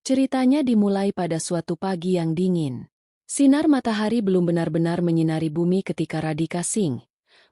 Ceritanya dimulai pada suatu pagi yang dingin. Sinar matahari belum benar-benar menyinari bumi ketika Radhika Singh,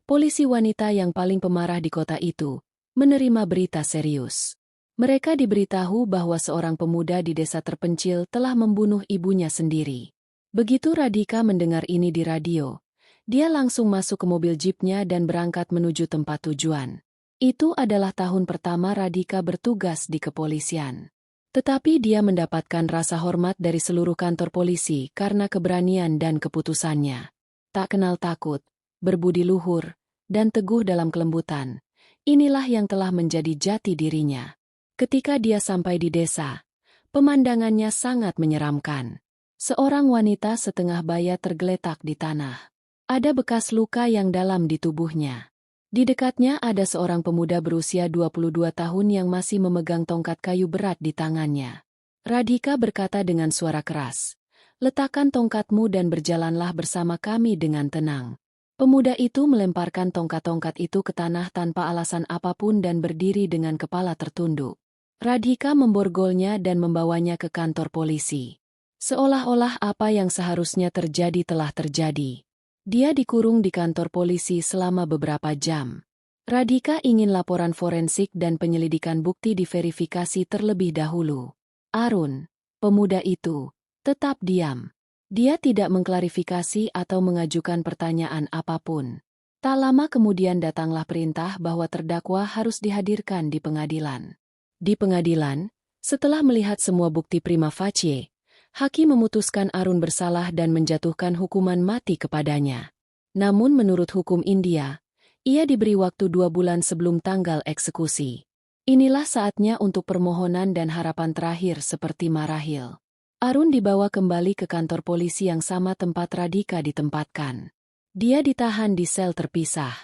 polisi wanita yang paling pemarah di kota itu, menerima berita serius. Mereka diberitahu bahwa seorang pemuda di desa terpencil telah membunuh ibunya sendiri. Begitu Radhika mendengar ini di radio, dia langsung masuk ke mobil jeepnya dan berangkat menuju tempat tujuan. Itu adalah tahun pertama Radhika bertugas di kepolisian. Tetapi dia mendapatkan rasa hormat dari seluruh kantor polisi karena keberanian dan keputusannya. Tak kenal takut, berbudi luhur, dan teguh dalam kelembutan. Inilah yang telah menjadi jati dirinya. Ketika dia sampai di desa, pemandangannya sangat menyeramkan. Seorang wanita setengah baya tergeletak di tanah. Ada bekas luka yang dalam di tubuhnya. Di dekatnya ada seorang pemuda berusia 22 tahun yang masih memegang tongkat kayu berat di tangannya. Radhika berkata dengan suara keras, "Letakkan tongkatmu dan berjalanlah bersama kami dengan tenang." Pemuda itu melemparkan tongkat-tongkat itu ke tanah tanpa alasan apapun dan berdiri dengan kepala tertunduk. Radhika memborgolnya dan membawanya ke kantor polisi. Seolah-olah apa yang seharusnya terjadi telah terjadi. Dia dikurung di kantor polisi selama beberapa jam. Radhika ingin laporan forensik dan penyelidikan bukti diverifikasi terlebih dahulu. Arun, pemuda itu, tetap diam. Dia tidak mengklarifikasi atau mengajukan pertanyaan apapun. Tak lama kemudian datanglah perintah bahwa terdakwa harus dihadirkan di pengadilan. Di pengadilan, setelah melihat semua bukti prima facie, hakim memutuskan Arun bersalah dan menjatuhkan hukuman mati kepadanya. Namun menurut hukum India, ia diberi waktu 2 bulan sebelum tanggal eksekusi. Inilah saatnya untuk permohonan dan harapan terakhir seperti marahil. Arun dibawa kembali ke kantor polisi yang sama tempat Radhika ditempatkan. Dia ditahan di sel terpisah.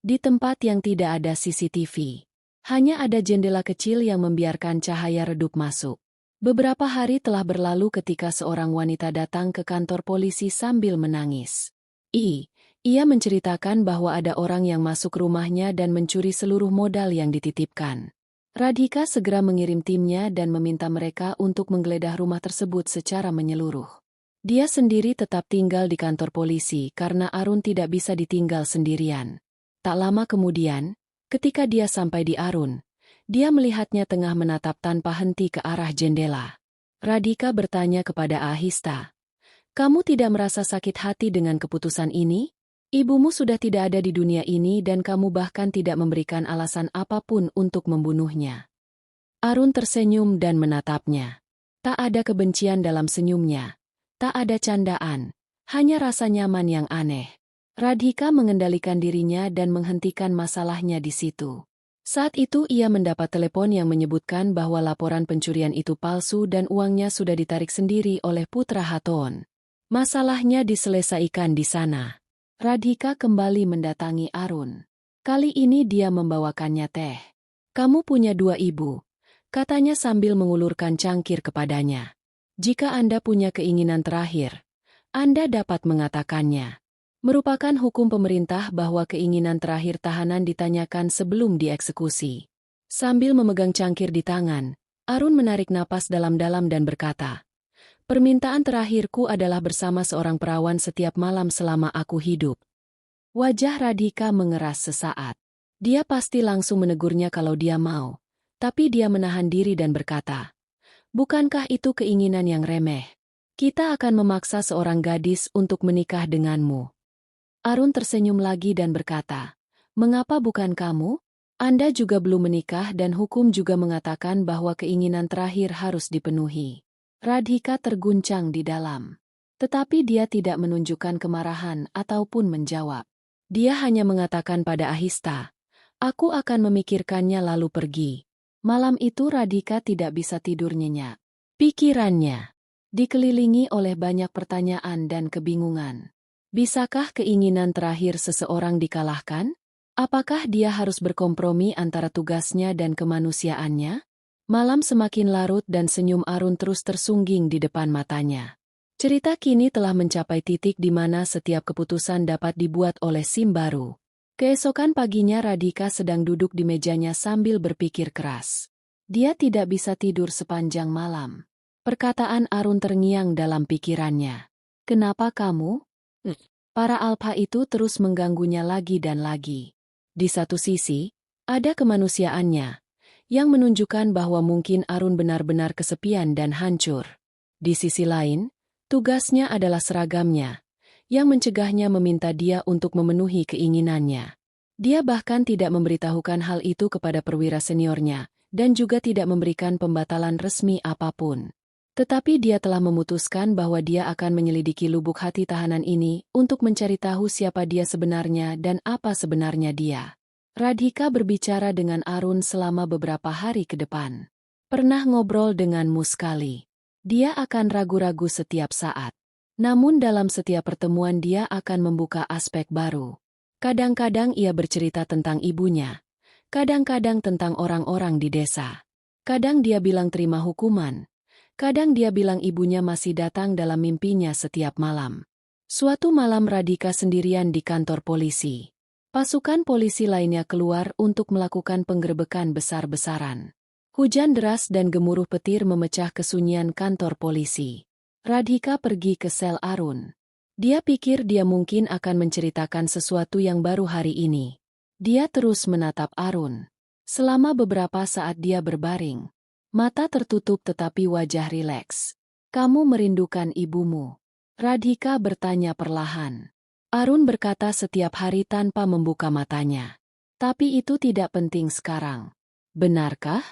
Di tempat yang tidak ada CCTV. Hanya ada jendela kecil yang membiarkan cahaya redup masuk. Beberapa hari telah berlalu ketika seorang wanita datang ke kantor polisi sambil menangis. Ia menceritakan bahwa ada orang yang masuk rumahnya dan mencuri seluruh modal yang dititipkan. Radhika segera mengirim timnya dan meminta mereka untuk menggeledah rumah tersebut secara menyeluruh. Dia sendiri tetap tinggal di kantor polisi karena Arun tidak bisa ditinggal sendirian. Tak lama kemudian, ketika dia sampai di Arun, dia melihatnya tengah menatap tanpa henti ke arah jendela. Radhika bertanya kepada Ahista, "Kamu tidak merasa sakit hati dengan keputusan ini? Ibumu sudah tidak ada di dunia ini dan kamu bahkan tidak memberikan alasan apapun untuk membunuhnya." Arun tersenyum dan menatapnya. Tak ada kebencian dalam senyumnya. Tak ada candaan. Hanya rasa nyaman yang aneh. Radhika mengendalikan dirinya dan menghentikan masalahnya di situ. Saat itu ia mendapat telepon yang menyebutkan bahwa laporan pencurian itu palsu dan uangnya sudah ditarik sendiri oleh Putra Haton. Masalahnya diselesaikan di sana. Radhika kembali mendatangi Arun. Kali ini dia membawakannya teh. "Kamu punya 2 ibu," katanya sambil mengulurkan cangkir kepadanya. "Jika Anda punya keinginan terakhir, Anda dapat mengatakannya." Merupakan hukum pemerintah bahwa keinginan terakhir tahanan ditanyakan sebelum dieksekusi. Sambil memegang cangkir di tangan, Arun menarik napas dalam-dalam dan berkata, "Permintaan terakhirku adalah bersama seorang perawan setiap malam selama aku hidup." Wajah Radhika mengeras sesaat. Dia pasti langsung menegurnya kalau dia mau, tapi dia menahan diri dan berkata, "Bukankah itu keinginan yang remeh? Kita akan memaksa seorang gadis untuk menikah denganmu." Arun tersenyum lagi dan berkata, "Mengapa bukan kamu? Anda juga belum menikah dan hukum juga mengatakan bahwa keinginan terakhir harus dipenuhi." Radhika terguncang di dalam. Tetapi dia tidak menunjukkan kemarahan ataupun menjawab. Dia hanya mengatakan pada Ahista, "Aku akan memikirkannya lalu pergi." Malam itu Radhika tidak bisa tidur nyenyak. Pikirannya dikelilingi oleh banyak pertanyaan dan kebingungan. Bisakah keinginan terakhir seseorang dikalahkan? Apakah dia harus berkompromi antara tugasnya dan kemanusiaannya? Malam semakin larut dan senyum Arun terus tersungging di depan matanya. Cerita kini telah mencapai titik di mana setiap keputusan dapat dibuat oleh SIM baru. Keesokan paginya Radhika sedang duduk di mejanya sambil berpikir keras. Dia tidak bisa tidur sepanjang malam. Perkataan Arun terngiang dalam pikirannya. Kenapa kamu? Para alpha itu terus mengganggunya lagi dan lagi. Di satu sisi, ada kemanusiaannya, yang menunjukkan bahwa mungkin Arun benar-benar kesepian dan hancur. Di sisi lain, tugasnya adalah seragamnya, yang mencegahnya meminta dia untuk memenuhi keinginannya. Dia bahkan tidak memberitahukan hal itu kepada perwira seniornya, dan juga tidak memberikan pembatalan resmi apapun. Tetapi dia telah memutuskan bahwa dia akan menyelidiki lubuk hati tahanan ini untuk mencari tahu siapa dia sebenarnya dan apa sebenarnya dia. Radhika berbicara dengan Arun selama beberapa hari ke depan. Pernah ngobrol denganmu sekali. Dia akan ragu-ragu setiap saat. Namun dalam setiap pertemuan dia akan membuka aspek baru. Kadang-kadang ia bercerita tentang ibunya. Kadang-kadang tentang orang-orang di desa. Kadang dia bilang terima hukuman. Kadang dia bilang ibunya masih datang dalam mimpinya setiap malam. Suatu malam Radhika sendirian di kantor polisi. Pasukan polisi lainnya keluar untuk melakukan penggerebekan besar-besaran. Hujan deras dan gemuruh petir memecah kesunyian kantor polisi. Radhika pergi ke sel Arun. Dia pikir dia mungkin akan menceritakan sesuatu yang baru hari ini. Dia terus menatap Arun. Selama beberapa saat dia berbaring. Mata tertutup tetapi wajah rileks. Kamu merindukan ibumu? Radhika bertanya perlahan. Arun berkata setiap hari tanpa membuka matanya. Tapi itu tidak penting sekarang. Benarkah?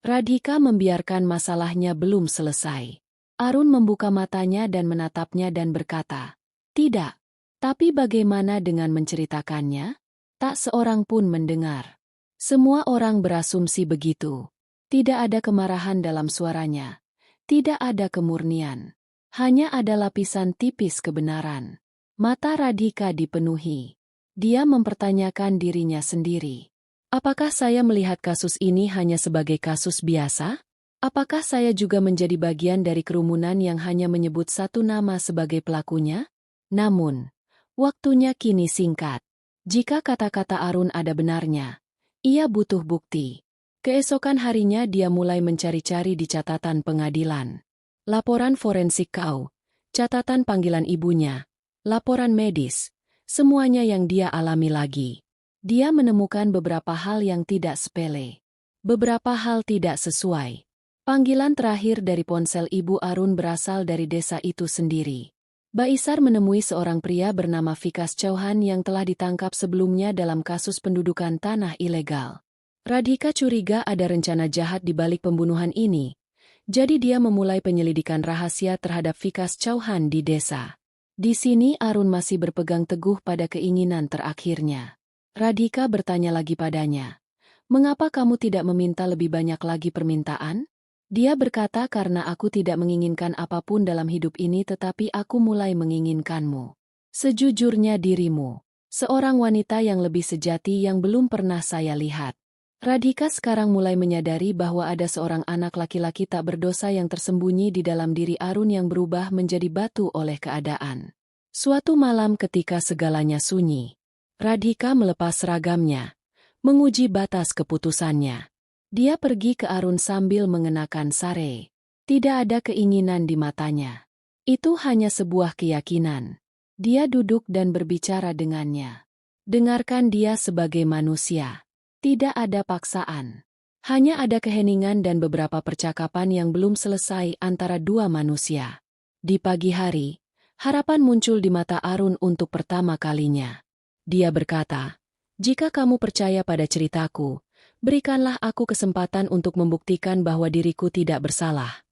Radhika membiarkan masalahnya belum selesai. Arun membuka matanya dan menatapnya dan berkata, tidak. Tapi bagaimana dengan menceritakannya? Tak seorang pun mendengar. Semua orang berasumsi begitu. Tidak ada kemarahan dalam suaranya. Tidak ada kemurnian. Hanya ada lapisan tipis kebenaran. Mata Radhika dipenuhi. Dia mempertanyakan dirinya sendiri. Apakah saya melihat kasus ini hanya sebagai kasus biasa? Apakah saya juga menjadi bagian dari kerumunan yang hanya menyebut satu nama sebagai pelakunya? Namun, waktunya kini singkat. Jika kata-kata Arun ada benarnya, ia butuh bukti. Keesokan harinya dia mulai mencari-cari di catatan pengadilan. Laporan forensik kau, catatan panggilan ibunya, laporan medis, semuanya yang dia alami lagi. Dia menemukan beberapa hal yang tidak sepele. Beberapa hal tidak sesuai. Panggilan terakhir dari ponsel ibu Arun berasal dari desa itu sendiri. Baisar menemui seorang pria bernama Vikas Chauhan yang telah ditangkap sebelumnya dalam kasus pendudukan tanah ilegal. Radhika curiga ada rencana jahat di balik pembunuhan ini, jadi dia memulai penyelidikan rahasia terhadap Vikas Chauhan di desa. Di sini Arun masih berpegang teguh pada keinginan terakhirnya. Radhika bertanya lagi padanya, "Mengapa kamu tidak meminta lebih banyak lagi permintaan?" Dia berkata, "Karena aku tidak menginginkan apapun dalam hidup ini tetapi aku mulai menginginkanmu. Sejujurnya dirimu, seorang wanita yang lebih sejati yang belum pernah saya lihat." Radhika sekarang mulai menyadari bahwa ada seorang anak laki-laki tak berdosa yang tersembunyi di dalam diri Arun yang berubah menjadi batu oleh keadaan. Suatu malam ketika segalanya sunyi, Radhika melepas seragamnya, menguji batas keputusannya. Dia pergi ke Arun sambil mengenakan sare. Tidak ada keinginan di matanya. Itu hanya sebuah keyakinan. Dia duduk dan berbicara dengannya. Dengarkan dia sebagai manusia. Tidak ada paksaan. Hanya ada keheningan dan beberapa percakapan yang belum selesai antara dua manusia. Di pagi hari, harapan muncul di mata Arun untuk pertama kalinya. Dia berkata, "Jika kamu percaya pada ceritaku, berikanlah aku kesempatan untuk membuktikan bahwa diriku tidak bersalah."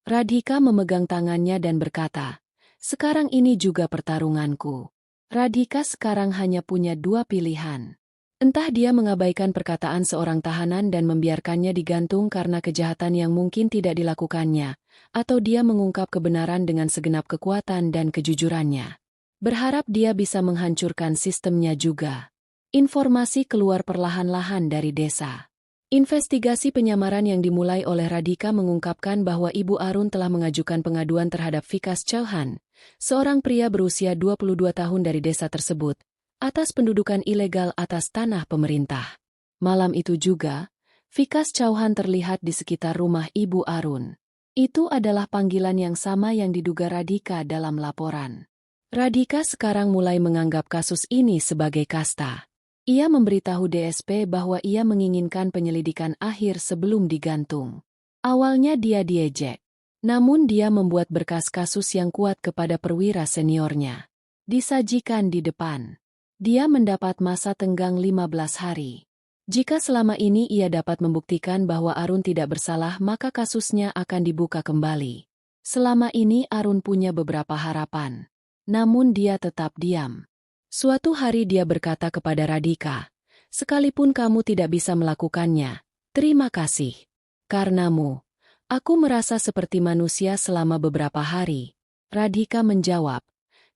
Radhika memegang tangannya dan berkata, "Sekarang ini juga pertarunganku." Radhika sekarang hanya punya dua pilihan. Entah dia mengabaikan perkataan seorang tahanan dan membiarkannya digantung karena kejahatan yang mungkin tidak dilakukannya, atau dia mengungkap kebenaran dengan segenap kekuatan dan kejujurannya. Berharap dia bisa menghancurkan sistemnya juga. Informasi keluar perlahan-lahan dari desa. Investigasi penyamaran yang dimulai oleh Radhika mengungkapkan bahwa Ibu Arun telah mengajukan pengaduan terhadap Vikas Chauhan, seorang pria berusia 22 tahun dari desa tersebut, atas pendudukan ilegal atas tanah pemerintah. Malam itu juga, Vikas Chauhan terlihat di sekitar rumah Ibu Arun. Itu adalah panggilan yang sama yang diduga Radhika dalam laporan. Radhika sekarang mulai menganggap kasus ini sebagai kasta. Ia memberitahu DSP bahwa ia menginginkan penyelidikan akhir sebelum digantung. Awalnya dia diejek. Namun dia membuat berkas kasus yang kuat kepada perwira seniornya. Disajikan di depan. Dia mendapat masa tenggang 15 hari. Jika selama ini ia dapat membuktikan bahwa Arun tidak bersalah, maka kasusnya akan dibuka kembali. Selama ini Arun punya beberapa harapan. Namun dia tetap diam. Suatu hari dia berkata kepada Radhika, "Sekalipun kamu tidak bisa melakukannya, terima kasih. Karenamu, aku merasa seperti manusia selama beberapa hari." Radhika menjawab,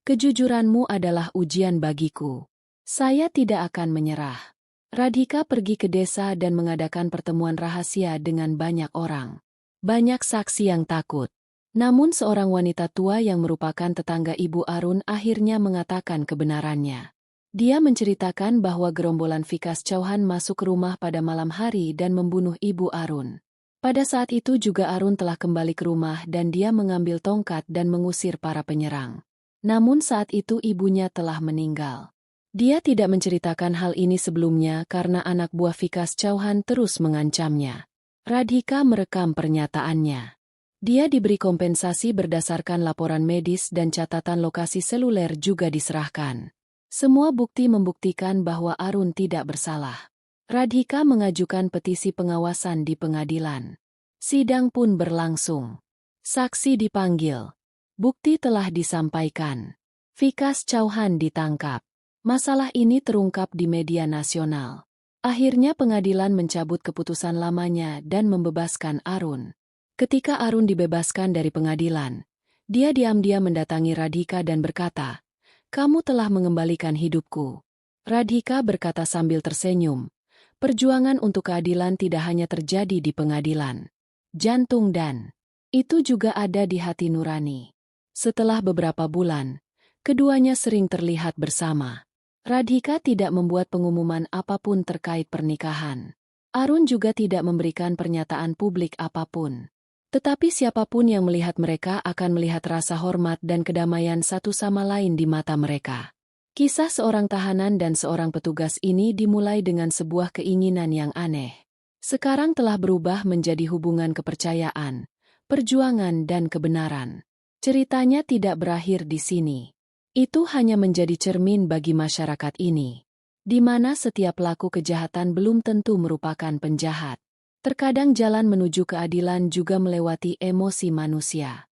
"Kejujuranmu adalah ujian bagiku. Saya tidak akan menyerah." Radhika pergi ke desa dan mengadakan pertemuan rahasia dengan banyak orang. Banyak saksi yang takut. Namun seorang wanita tua yang merupakan tetangga Ibu Arun akhirnya mengatakan kebenarannya. Dia menceritakan bahwa gerombolan Vikas Chauhan masuk ke rumah pada malam hari dan membunuh Ibu Arun. Pada saat itu juga Arun telah kembali ke rumah dan dia mengambil tongkat dan mengusir para penyerang. Namun saat itu ibunya telah meninggal. Dia tidak menceritakan hal ini sebelumnya karena anak buah Vikas Chauhan terus mengancamnya. Radhika merekam pernyataannya. Dia diberi kompensasi berdasarkan laporan medis dan catatan lokasi seluler juga diserahkan. Semua bukti membuktikan bahwa Arun tidak bersalah. Radhika mengajukan petisi pengawasan di pengadilan. Sidang pun berlangsung. Saksi dipanggil. Bukti telah disampaikan. Vikas Chauhan ditangkap. Masalah ini terungkap di media nasional. Akhirnya pengadilan mencabut keputusan lamanya dan membebaskan Arun. Ketika Arun dibebaskan dari pengadilan, dia diam-diam mendatangi Radhika dan berkata, "Kamu telah mengembalikan hidupku." Radhika berkata sambil tersenyum, "Perjuangan untuk keadilan tidak hanya terjadi di pengadilan, jantung dan itu juga ada di hati nurani." Setelah beberapa bulan, keduanya sering terlihat bersama. Radhika tidak membuat pengumuman apapun terkait pernikahan. Arun juga tidak memberikan pernyataan publik apapun. Tetapi siapapun yang melihat mereka akan melihat rasa hormat dan kedamaian satu sama lain di mata mereka. Kisah seorang tahanan dan seorang petugas ini dimulai dengan sebuah keinginan yang aneh. Sekarang telah berubah menjadi hubungan kepercayaan, perjuangan dan kebenaran. Ceritanya tidak berakhir di sini. Itu hanya menjadi cermin bagi masyarakat ini, di mana setiap pelaku kejahatan belum tentu merupakan penjahat. Terkadang jalan menuju keadilan juga melewati emosi manusia.